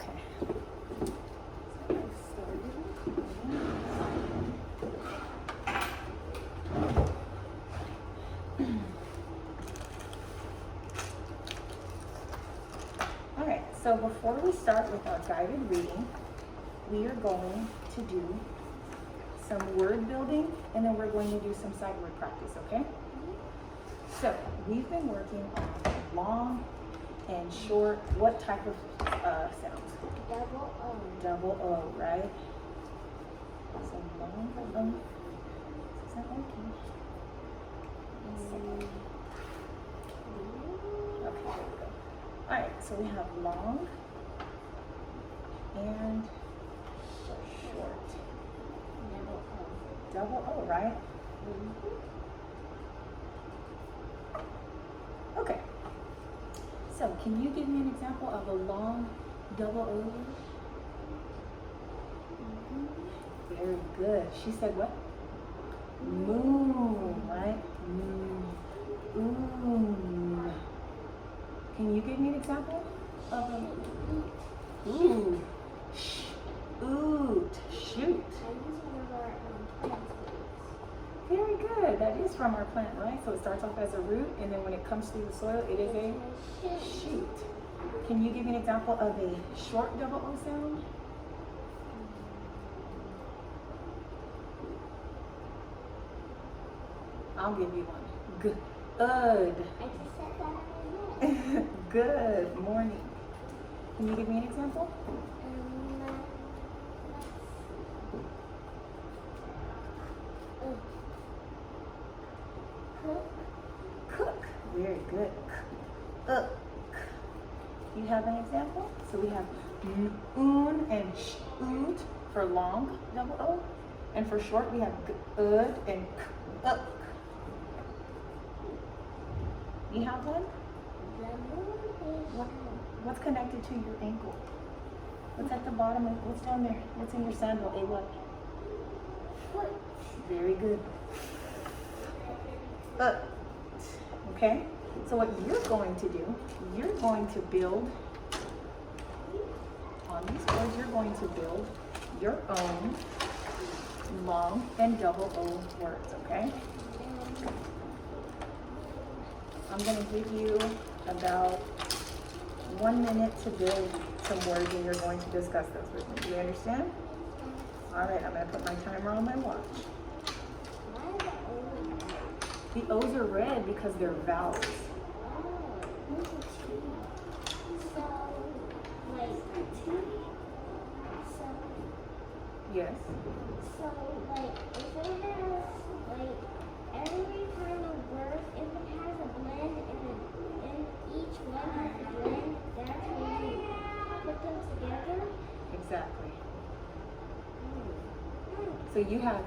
Okay. All right, so before we start with our guided reading, we are going to do some word building, and then we're going to do some sight word practice, okay? So we've been working on long and short. What type of sounds? Double O. Double O, right? So long O. Is that working? Okay, there we go. All right, so we have long and short. Double O, right? Okay. So can you give me an example of a long double O word? Very good. She said what? Moon, right? Moon. Can you give me an example of a ooh? Oot. Shoot. Very good. That is from our plant, right? So it starts off as a root, and then when it comes through the soil, it is a shoot. Can you give me an example of a short double O sound? I'll give you one. Good. I just said that in my head. Good morning. Can you give me an example? Cook. Very good. Cook. You have an example? So we have un and shoot for long, double O. And for short, we have good and cook. You have one? What's connected to your ankle? What's at the bottom of, what's down there? What's in your sandal? A what? Foot. Very good. Okay? So what you're going to do, you're going to build, on these words, you're going to build your own long and double O words, okay? I'm going to give you about 1 minute to build some words, and you're going to discuss those with me. Do you understand? All right, I'm going to put my timer on my watch. The O's are red because they're vowels. Yes. So, like, if it has, like, every kind of word, if it has a blend and each one has a blend, that's when you put them together? Exactly. So you have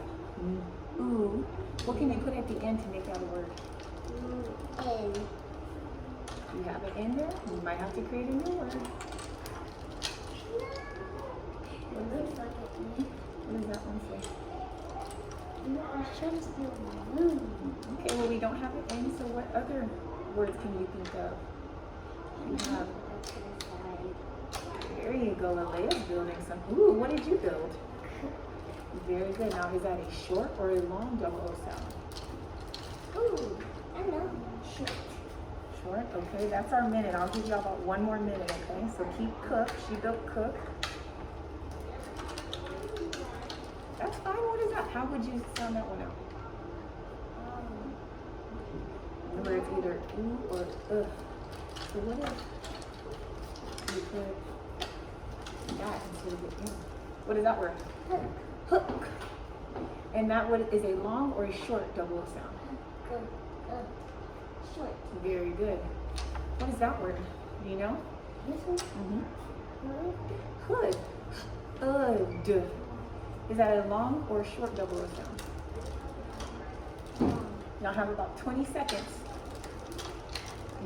ooh. What can you put at the end to make that a word? N. You have it in there. You might have to create a new word. It looks like an What does that one say? E. I was trying to spell moon. Okay, well we don't have it in, so what other words can you think of? You have, there you go, Alea's building some. Ooh, what did you build? Very good. Now is that a short or a long double O sound? Ooh, I know. Short. Short, okay, that's our minute. I'll give you about 1 more minute, okay? So keep cook. She built cook. That's fine. What is that? How would you sound that one out? Where it's either ooh or ugh. So what if you put that instead of the in? What is that word? Hook. And that word is a long or a short double O sound? Short. Very good. What is that word? Do you know? This one? Hood. Hood. Is that a long or a short double O sound? Now have about 20 seconds.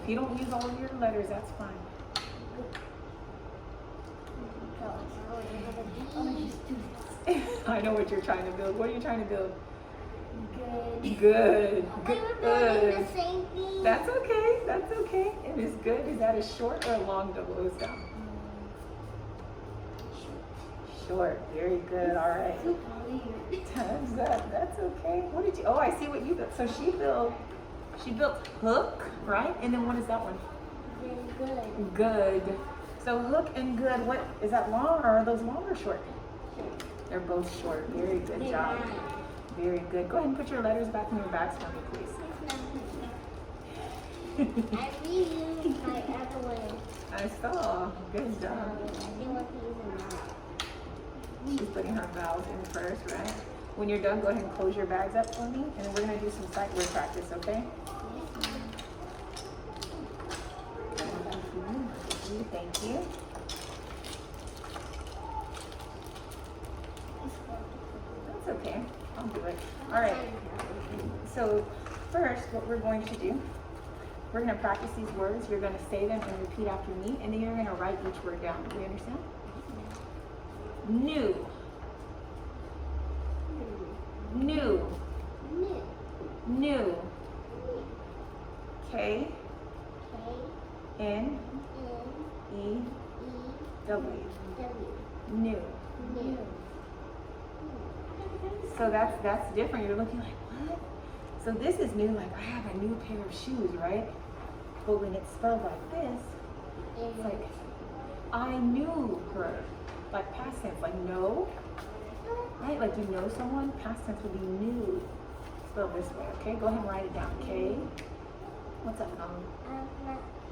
If you don't use all of your letters, that's fine. I know what you're trying to build. What are you trying to build? Good. Good. We were building the same thing. That's okay. That's okay. It is good. Is that a short or a long double O sound? short. Very good. All right. Time's up. That's okay. What did you? Oh, I see what you built. So she built hook, right? And then what is that one? Good. Good. So hook and good. What is that? Long or are those long or short? They're both short. Very good job. Very good. Go ahead and put your letters back in your bags for me, please. I reused my other one. I saw. Good job. She's putting her vowels in first, right? When you're done, go ahead and close your bags up for me, and then we're gonna do some sight word practice, okay? Thank you. That's okay. I'll do it. All right. So first, what we're going to do, we're going to practice these words. You're going to say them and repeat after me, and then you're going to write each word down. Do you understand? New. New. New. K. N. E. W. New. So that's different. You're looking like, what? So this is new, like I have a new pair of shoes, right? But when it's spelled like this, it's like I knew her. Like past tense, like know, right? Like you know someone, past tense would be new. Spelled this way, okay? Go ahead and write it down, okay? What's up, Mom?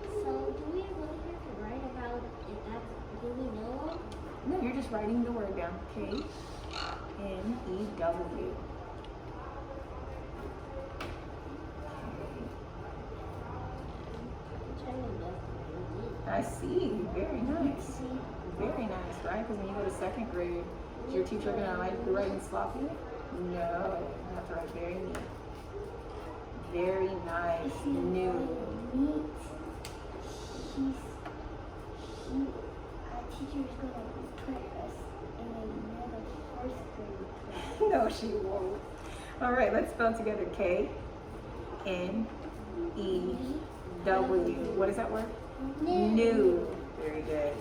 So do we really have to write about if that's, do we know? No, you're just writing the word down, K. N-E-W. I see. Very nice. Very nice, right? Because when you go to second grade, is your teacher going to like be writing sloppy? No. You have to write very neat. Very nice. New. Our teacher is going to put us in another first grade. No, she won't. All right, let's spell together. K, N, E, W. What is that word? New. Very good.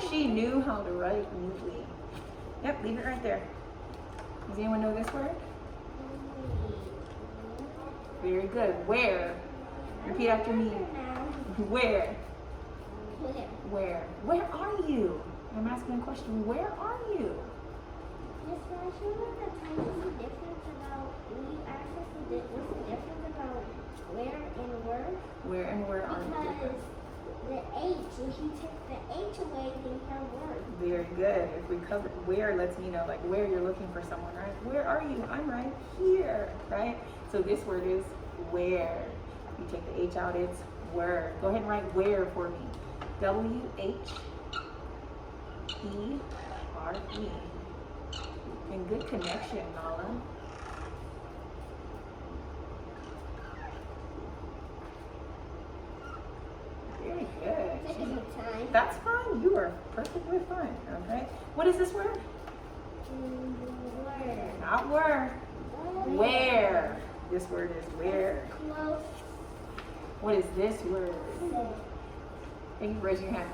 She knew how to write neatly. Yep, leave it right there. Does anyone know this word? Very good. Where? Repeat after me. Where? Where? Where are you? I'm asking a question. Where are you? Yes, but I feel like the tiny difference about, we asked us what's the difference about where and where? Where and where are you? Because the H, if you take the H away, then you have word. Very good. If we cover where, lets me know like where you're looking for someone, right? Where are you? I'm right here, right? So this word is where. You take the H out, it's where. Go ahead and write where for me. W-H-E-R-E. And good connection, Nala. Very good. Take some time. That's fine. You are perfectly fine. Okay. What is this word? Where? Not where. Where. This word is where. Close. What is this word? Thank you for raising your hand.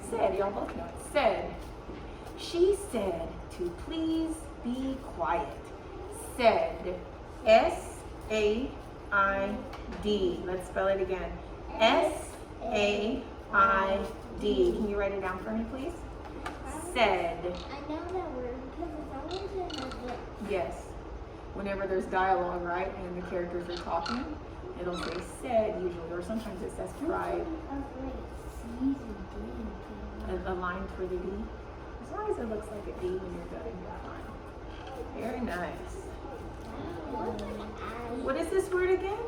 Said. Y'all both know it. Said. She said to please be quiet. Said. S-A-I-D. Let's spell it again. S-A-I-D. Can you write it down for me, please? Said. I know that word because it's always in the book. Yes. Whenever there's dialogue, right, and the characters are talking, it'll say said usually, or sometimes it says cried. A line for the D. As long as it looks like a D when you're done, you're fine. Very nice. What is this word again?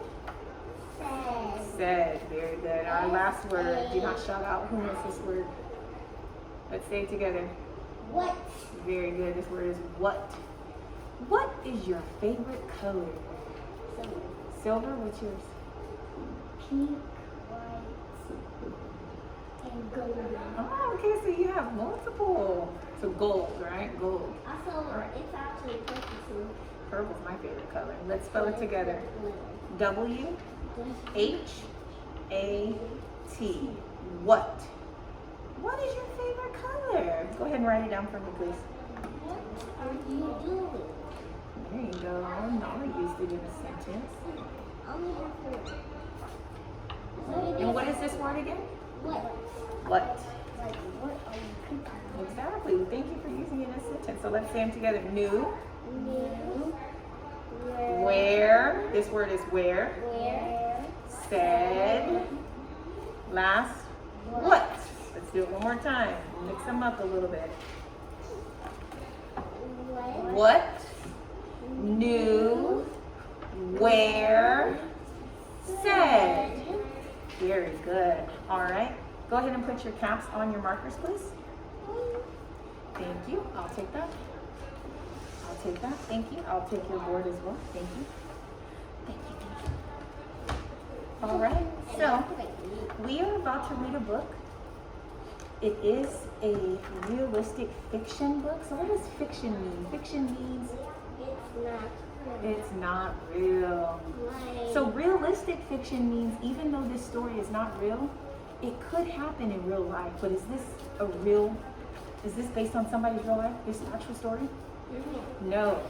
Said. Very good. Our last word. Do not shout out. Who knows this word? Let's say it together. What? Very good. This word is what. What is your favorite color? Silver. Silver. What's yours? Pink, white, and golden. Oh, okay. So you have multiple. So gold, right? Gold. Also, Alright. it's actually purple too. Purple's my favorite color. Let's spell it together. W-H-A-T. What? What is your favorite color? Go ahead and write it down for me, please. What are you doing? There you go. Nala used it in a sentence. Only have 4. And what is this word again? What? What? Like, what are you cooking? Exactly. Thank you for using it in a sentence. So let's say them together. New. New. Where. This word is where. Where? Said. Last. What? Let's do it one more time. Mix them up a little bit. What? New. Where. Said. Very good. All right. Go ahead and put your caps on your markers, please. Thank you. I'll take that. I'll take that. Thank you. I'll take your board as well. Thank you. Thank you. Thank you. All right. So we are about to read a book. It is a realistic fiction book. So what does fiction mean? Fiction means it's not real. So realistic fiction means even though this story is not real, it could happen in real life. But is this based on somebody's real life? This actual story? No.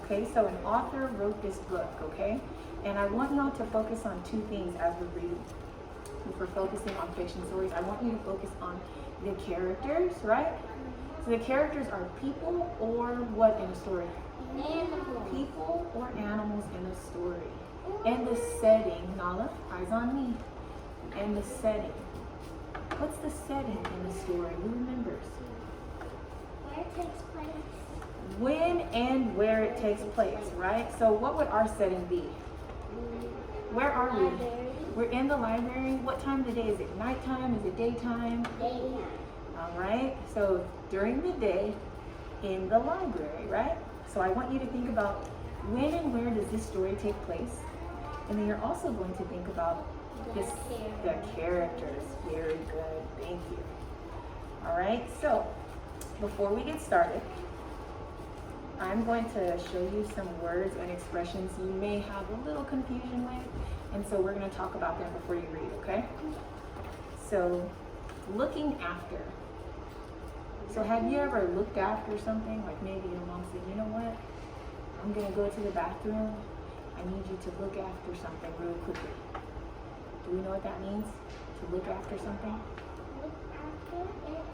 Okay, so an author wrote this book, okay? And I want y'all to focus on 2 things as we're reading. If we're focusing on fiction stories, I want you to focus on the characters, right? So the characters are people or what in a story? Animals. People or animals in a story. And the setting, Nala, eyes on me. And the setting. What's the setting in the story? Who remembers? Where it takes place. When and where it takes place, right? So what would our setting be? Where are we? Library. We're in the library. What time of the day? Is it nighttime? Is it daytime? Daytime. All right. So during the day in the library, right? So I want you to think about when and where does this story take place? And then you're also going to think about the characters. Very good. Thank you. All right. So before we get started, I'm going to show you some words and expressions you may have a little confusion with. And so we're going to talk about them before you read, okay? So, looking after. So have you ever looked after something? Like maybe your mom said, you know what? I'm going to go to the bathroom. I need you to look after something real quickly. Do we know what that means? To look after something? Look after it.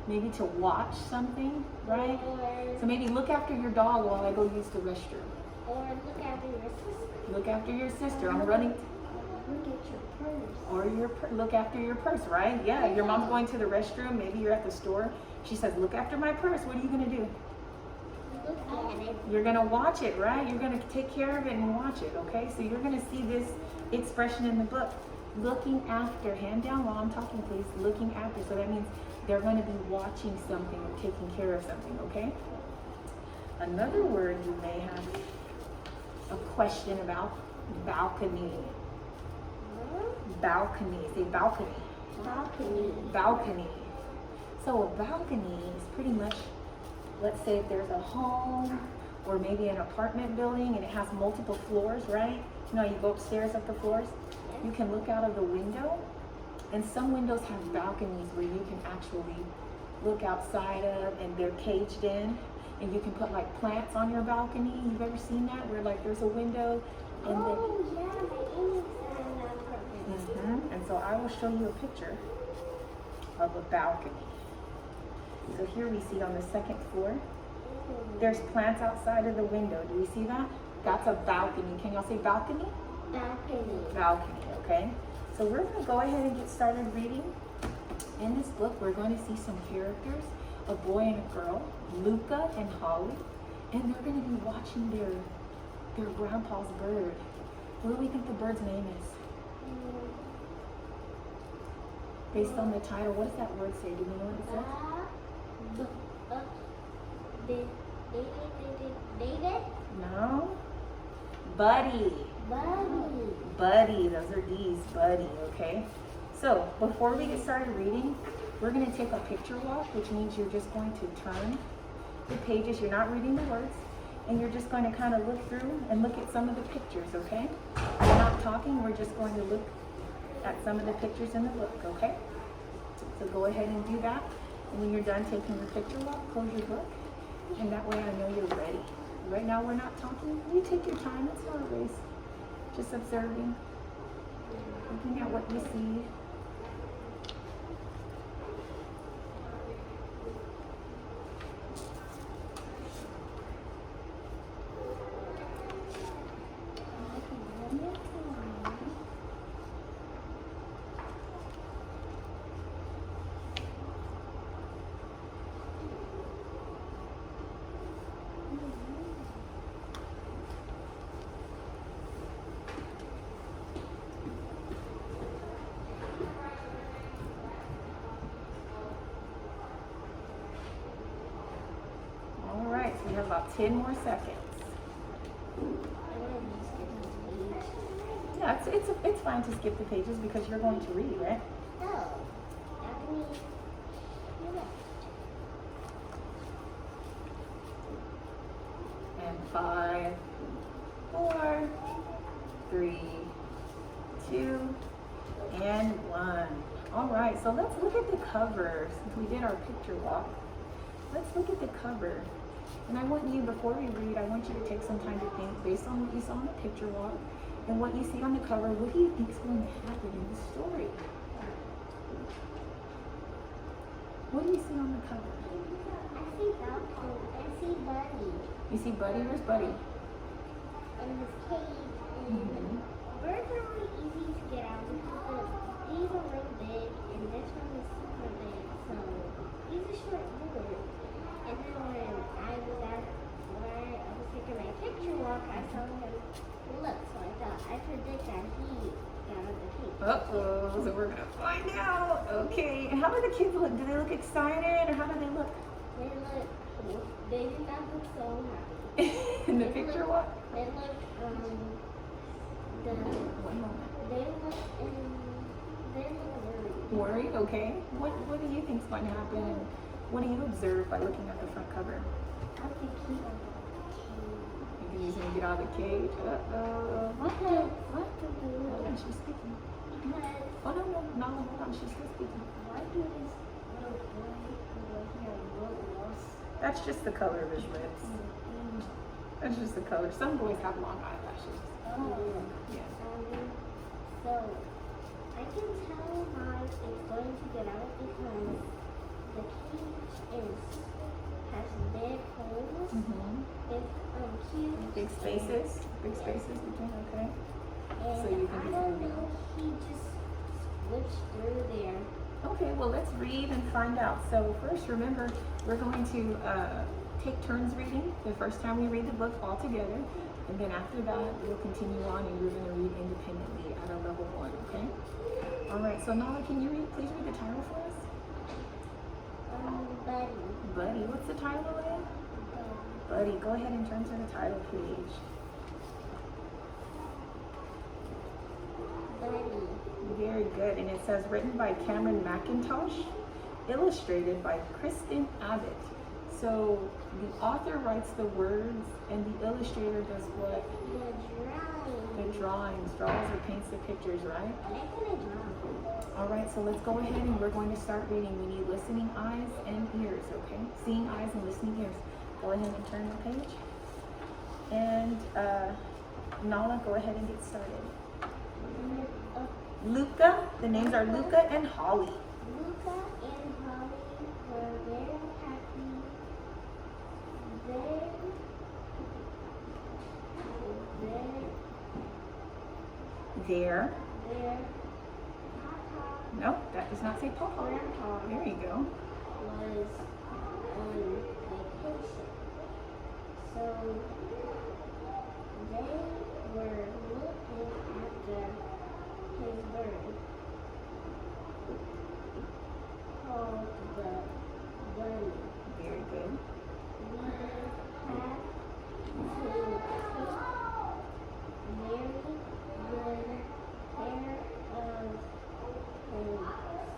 Maybe to watch something, right? Or, So maybe look after your dog while I go use the restroom. or look after your sister. Look after your sister. I'm running. Look at your purse. Or look after your purse, right? Yeah, your mom's going to the restroom. Maybe you're at the store. She says, look after my purse. What are you going to do? Look at it. You're going to watch it, right? You're going to take care of it and watch it, okay? So you're going to see this expression in the book. Looking after. Hand down while I'm talking, please. Looking after. So that means they're going to be watching something or taking care of something, okay? Another word you may have a question about, balcony. Balcony. Say balcony. Balcony. Balcony. So a balcony is pretty much, let's say if there's a home or maybe an apartment building and it has multiple floors, right? You know, you go upstairs up the floors, you can look out of the window, and some windows have balconies where you can actually look outside of, and they're caged in, and you can put like plants on your balcony. You've ever seen that, where like there's a window and then and so I will show you a picture of a balcony. So here we see on the 2nd floor, there's plants outside of the window. Do we see that? That's a balcony. Can y'all say balcony? Balcony. Balcony, okay? So we're going to go ahead and get started reading. In this book, we're going to see some characters, a boy and a girl, Luca and Holly, and they're going to be watching their grandpa's bird. What do we think the bird's name is? Based on the title, what does that word say? Do we know what it says? David? No. Buddy. Buddy. Buddy. Those are D's. Buddy, okay? So, before we get started reading, we're going to take a picture walk, which means you're just going to turn the pages. You're not reading the words. And you're just going to kind of look through and look at some of the pictures, okay? We're not talking. We're just going to look at some of the pictures in the book, okay? So go ahead and do that. And when you're done taking your picture walk, close your book. And that way I know you're ready. Right now we're not talking. You take your time. It's not a race. Just observing. Looking at what you see. All right, so we have about 10 more seconds. Yeah, it's fine to skip the pages because you're going to read, right? No. That means you left. And 5, 4, 3, 2, and 1. All right, so let's look at the cover. Since we did our picture walk, let's look at the cover. And I want you, before we read, I want you to take some time to think based on what you saw on the picture walk and what you see on the cover. What do you think is going to happen in the story? What do you see on the cover? I see Falco. I see Buddy You see Buddy? Where's Buddy? in his cage. And birds are really easy to get out because these are real big and this one is super big. So he's a short bird. And then when I was taking my picture walk, I saw him look. So I thought I predict that he got out of the cage. Uh-oh, so we're gonna find out. Okay, and how do the kids look? Do they look excited or how do they look? They did not look so happy. In the picture walk? They look One moment. they look worried. Worried? Okay. What do you think is going to happen? And what do you observe by looking at the front cover? I think he got You think he's gonna get out of the cage? Uh-oh. what? Hold on, she's speaking. Because Oh no, hold on, she's still speaking. why do this little boy here look lost? That's just the color of his lips. That's just the color. Some boys have long eyelashes. Yeah. So I can tell how it's going to get out because the cage has big holes. It's cute. Big spaces. Big spaces between, okay. And So you can I just don't move know, he just switched through there. Okay, well let's read and find out. So first, remember, we're going to take turns reading. The first time we read the book all together, and then after that, we'll continue on and you're going to read independently at a level 1, okay? All right, so Nala, can you please read the title for us? Buddy. Buddy, what's the title again? Buddy, go ahead and turn to the title page. Buddy. Very good, and it says written by Cameron McIntosh, illustrated by Kristen Abbott. So the author writes the words and the illustrator does what? The drawings, draws or paints the pictures, right? All right, so let's go ahead and we're going to start reading. We need listening eyes and ears, okay? Seeing eyes and listening ears. Go ahead and turn the page. And Nala, go ahead and get started. Luca, the names are Luca and Holly. Luca and Holly were very happy. Their Papa No, that does not say Papa. Grandpa There you go. was on vacation. So they were looking after his bird called the bunny. Very good. We had to take very good care of him,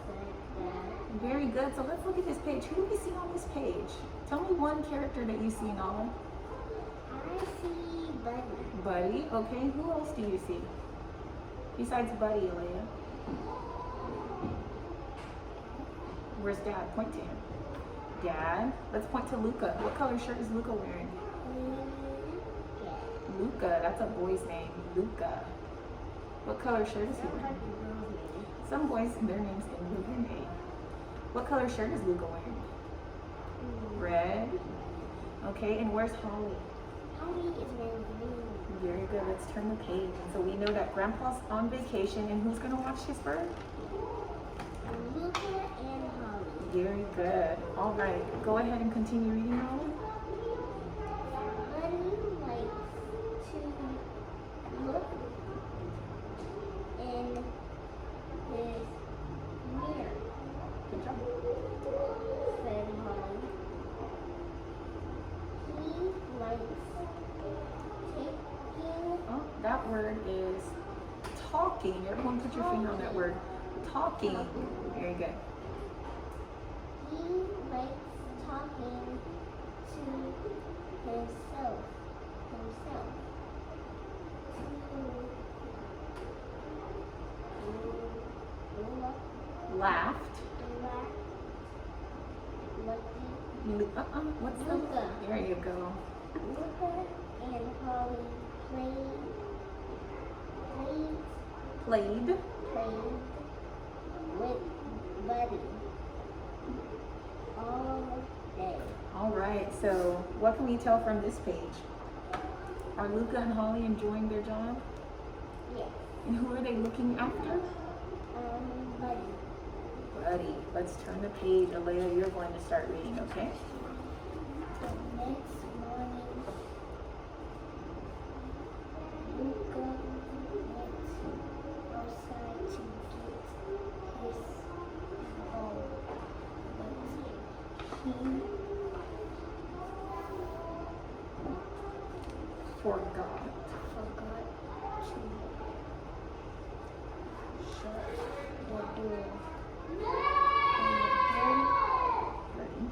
said Dad. Very good. So let's look at this page. Who do we see on this page? Tell me one character that you see, Nala. I see Buddy. Buddy. Okay. Who else do you see? Besides Buddy, Alea. Where's Dad? Point to him. Dad. Let's point to Luca. What color shirt is Luca wearing? Luca. That's a boy's name. Luca. What color shirt is he wearing? Some boys, their names end with an A. What color shirt is Luca wearing? Red. Okay, and where's Holly? Holly is wearing green. Very good. Let's turn the page. So we know that Grandpa's on vacation, and who's going to watch his bird? Luca and Holly. Very good. All right. Go ahead and continue reading, Holly. Buddy likes to look in his mirror, Good job. said Holly. He likes taking. Oh, that word is talking. Everyone put your finger on that word. Talking. Very good. He likes talking to himself. Laughed. What's the? Luca. There you go. Luca and Holly Played. with Buddy all day. All right. So what can we tell from this page? Are Luca and Holly enjoying their job? Yes. And who are they looking after? Buddy. Buddy. Let's turn the page. Alea, you're going to start reading, okay? The next morning, Luca went outside to get his ball, but he Forgot. forgot to shut the door. Ready?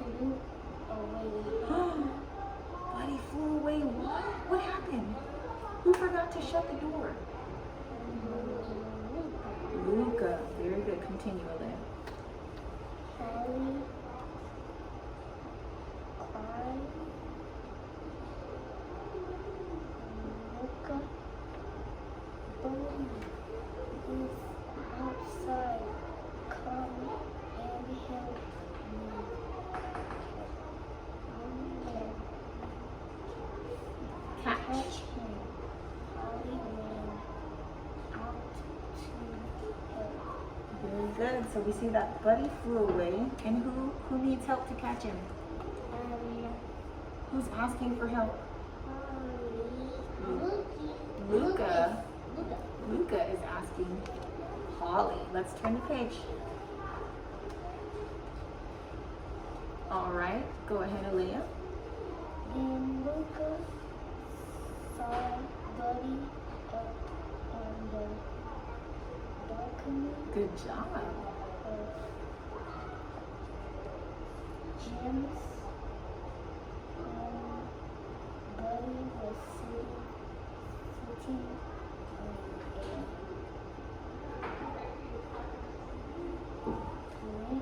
Flew away. Buddy flew away. What? What happened? Who forgot to shut the door? Luca. Very good. Continue, Alea. Holly cried. Luca, Buddy is outside. Come and help me. Catch. Catch him. Holly ran out to help. Very good. So we see that Buddy flew away. And who needs help to catch him? Who's asking for help? Luca. Luca is asking Holly. Let's turn the page. All right. Go ahead, Alea. And Luca saw Buddy up on the balcony Good job. of Jim's. Buddy was sitting on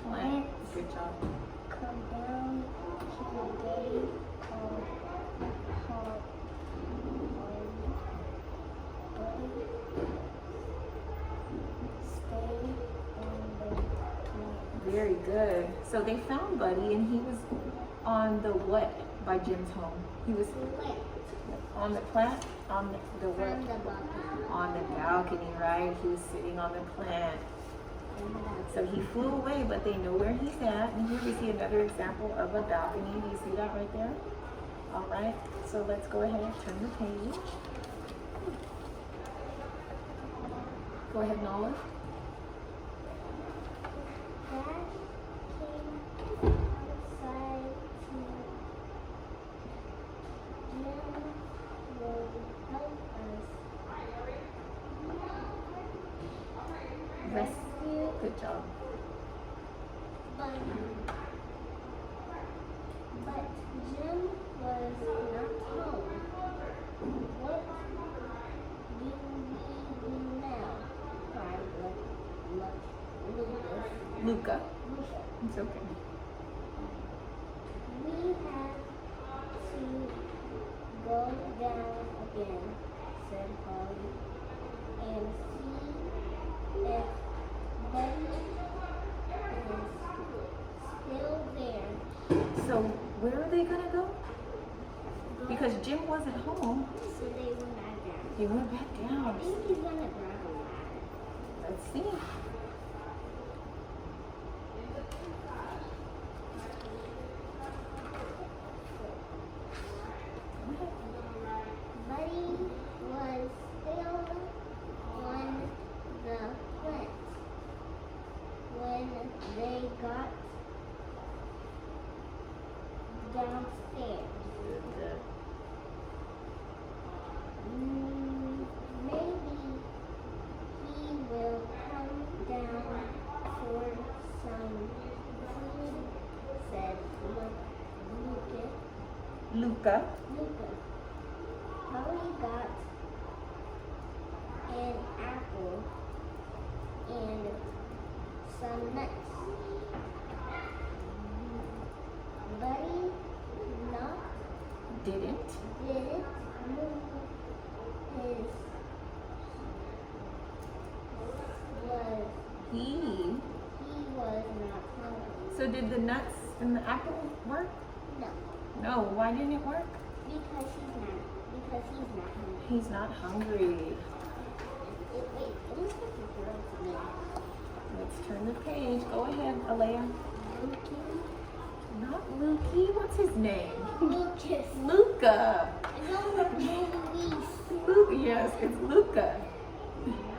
Plant. Good job. come down to Buddy called hard. Buddy stayed on the plant. Very good. So they found Buddy, and he was on the what by Jim's home? He was on the plant, on the what? On the balcony, right? He was sitting on the plant. So he flew away, but they know where he's at. And here we see another example of a balcony. Do you see that right there? All right. So let's go ahead and turn the page. Go ahead, Nala. Dad came outside to Jim will help us rescue Good job. Buddy. But Jim was not home. What do we do now? Cried Lucky. Luca. Luca. It's okay. We have to go down again, said Holly, and see if Buddy is still there. So where are they gonna go? Because Jim wasn't home. So they went back down. He went back I down. think he's gonna grab a ladder. Let's see. Buddy was still on the flint when they got downstairs. Maybe he will come down for some food, said Luca. Luca. Holly got an apple and some nuts. Buddy not Didn't. didn't move his He. he was not hungry. So did the nuts and the apple work? No, No. Why didn't it work? because he's not hungry. He's not hungry. Wait, it looks like a girl to me. Let's turn the page. Go ahead, Alea. Lucas. Not Lukey. What's his name? Lucas. Luca. No, Luis. Luca. Yes, it's Luca.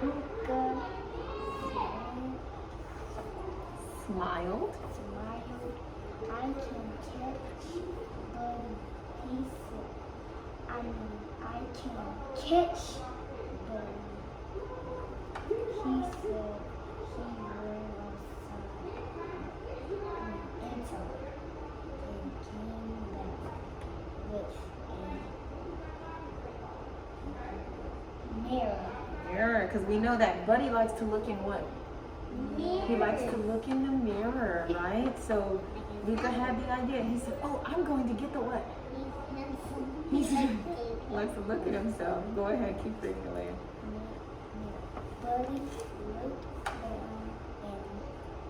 Luca Smiled. smiled. I can catch Buddy. He said, I can catch Buddy. He said he went outside and came back with a mirror. Mirror, because we know that Buddy likes to look in what? He likes to Mirror. look in the mirror, right? So Luca had the idea. He said, "Oh, I'm going to get the what?" He's He handsome. likes to look at himself. Go ahead, keep reading, Alea. Buddy looked down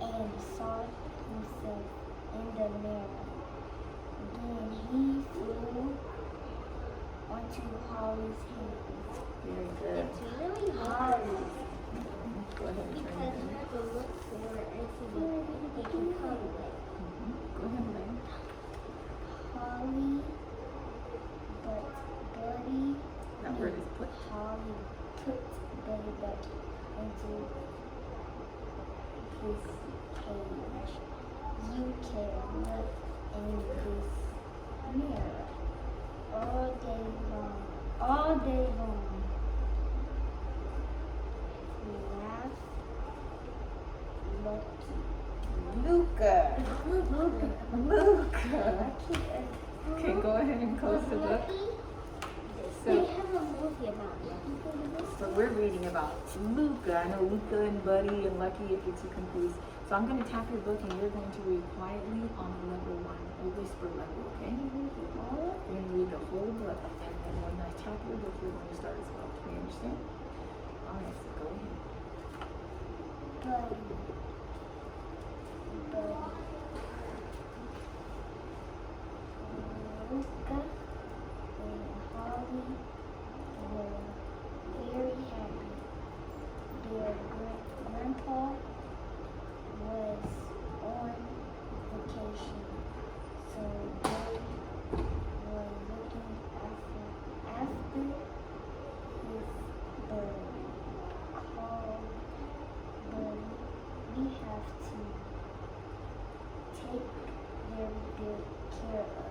and saw himself in the mirror. Then he flew onto Holly's head. Very good. It's really hard Go ahead and because turn you it. have to look for it and see what it can come with. Go ahead, Alea. Holly, but Buddy, That word is put. Holly put Buddy back into his cage. You can look in this mirror all day long. All day long. Laugh, Luca. Luca. Luca. Okay, go ahead and close the book. They have a movie about Lucky. So we're reading about Luca. I know Luca and Buddy and Lucky if you're too confused. So I'm going to tap your book and you're going to read quietly on level 1, a whisper level, okay? You're going to read the whole book, and then when I tap your book, you're going to start as well. Do you understand? All right, so go ahead. Buddy. Luca and Holly were very happy. Their grandpa was on vacation, so they were looking after his bird called Buddy. We have to take very good care of